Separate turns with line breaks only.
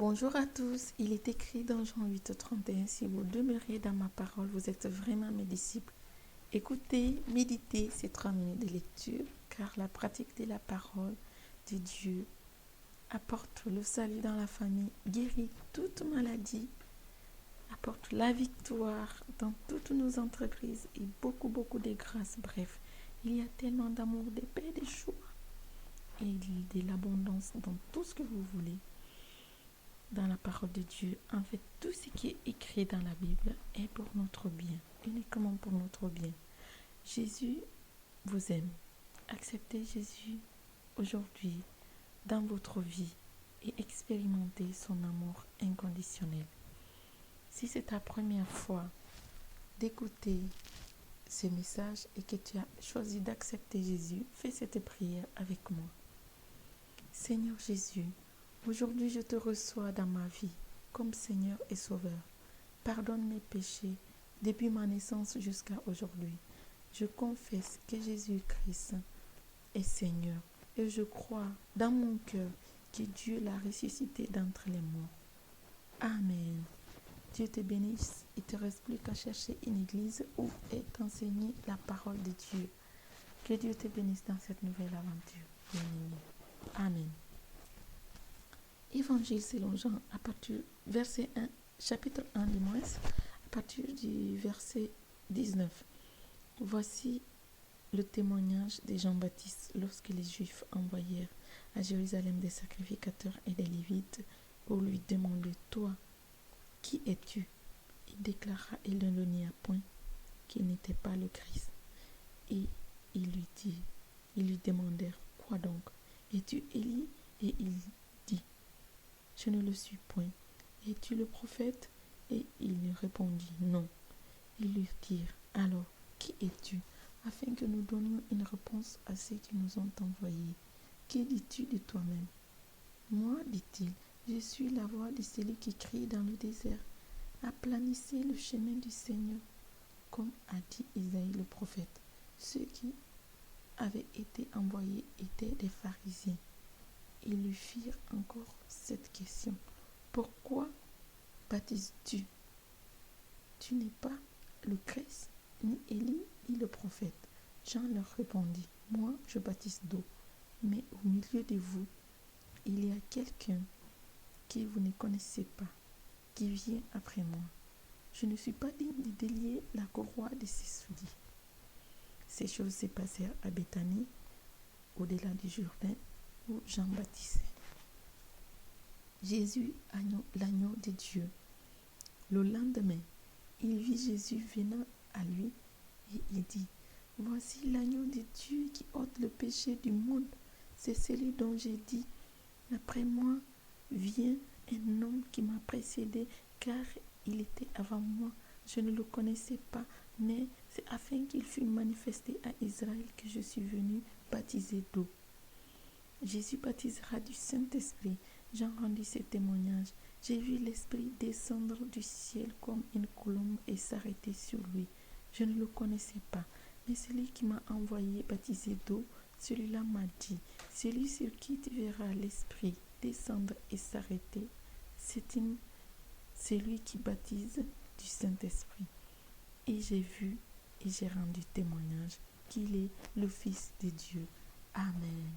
Bonjour à tous, il est écrit dans Jean 8:31, si vous demeurez dans ma parole, vous êtes vraiment mes disciples. Écoutez, méditez ces 3 minutes de lecture, car la pratique de la parole de Dieu apporte le salut dans la famille, guérit toute maladie, apporte la victoire dans toutes nos entreprises et beaucoup de grâce. Bref, il y a tellement d'amour, de paix, de joie et de l'abondance dans tout ce que vous voulez. Dans la parole de Dieu, en fait, tout ce qui est écrit dans la Bible est pour notre bien, uniquement pour notre bien. Jésus vous aime. Acceptez Jésus aujourd'hui dans votre vie et expérimentez son amour inconditionnel. Si c'est ta première fois d'écouter ce message et que tu as choisi d'accepter Jésus, fais cette prière avec moi. Seigneur Jésus, aujourd'hui, je te reçois dans ma vie comme Seigneur et Sauveur. Pardonne mes péchés depuis ma naissance jusqu'à aujourd'hui. Je confesse que Jésus-Christ est Seigneur et je crois dans mon cœur que Dieu l'a ressuscité d'entre les morts. Amen. Dieu te bénisse. Il ne te reste plus qu'à chercher une église où est enseignée la parole de Dieu. Que Dieu te bénisse dans cette nouvelle aventure. Amen. Évangile selon Jean, à partir verset 1, chapitre 1 du moins, à partir du verset 19. Voici le témoignage de Jean-Baptiste lorsque les Juifs envoyèrent à Jérusalem des sacrificateurs et des Lévites pour lui demander, toi, qui es-tu? Il déclara et ne le nia point qu'il n'était pas le Christ. Et ils lui demandèrent, quoi donc? Es-tu Élie? Et il dit, je ne le suis point. Es-tu le prophète? Et il lui répondit, non. Ils lui dirent, alors, qui es-tu? Afin que nous donnions une réponse à ceux qui nous ont envoyés. Que dis-tu de toi-même? Moi, dit-il, je suis la voix de celui qui crie dans le désert. Aplanissez le chemin du Seigneur, comme a dit Isaïe le prophète. Ceux qui avaient été envoyés étaient des pharisiens. Ils lui firent encore cette question. Pourquoi baptises-tu? Tu n'es pas le Christ, ni Élie, ni le prophète. Jean leur répondit, moi je baptise d'eau, mais au milieu de vous, il y a quelqu'un que vous ne connaissez pas, qui vient après moi. Je ne suis pas digne de délier la courroie de ses souliers. Ces choses se passèrent à Béthanie, au-delà du Jourdain, où Jean baptisait. Jésus, l'agneau de Dieu. Le lendemain, il vit Jésus venant à lui et il dit, voici l'agneau de Dieu qui ôte le péché du monde. C'est celui dont j'ai dit, après moi vient un homme qui m'a précédé, car il était avant moi. Je ne le connaissais pas, mais c'est afin qu'il fût manifesté à Israël que je suis venu baptiser d'eau. Jésus baptisera du Saint-Esprit. Jean rendit ce témoignage. J'ai vu l'Esprit descendre du ciel comme une colombe et s'arrêter sur lui. Je ne le connaissais pas, mais celui qui m'a envoyé baptiser d'eau, celui-là m'a dit, celui sur qui tu verras l'Esprit descendre et s'arrêter, c'est celui qui baptise du Saint-Esprit. Et j'ai vu et j'ai rendu témoignage qu'il est le Fils de Dieu. Amen.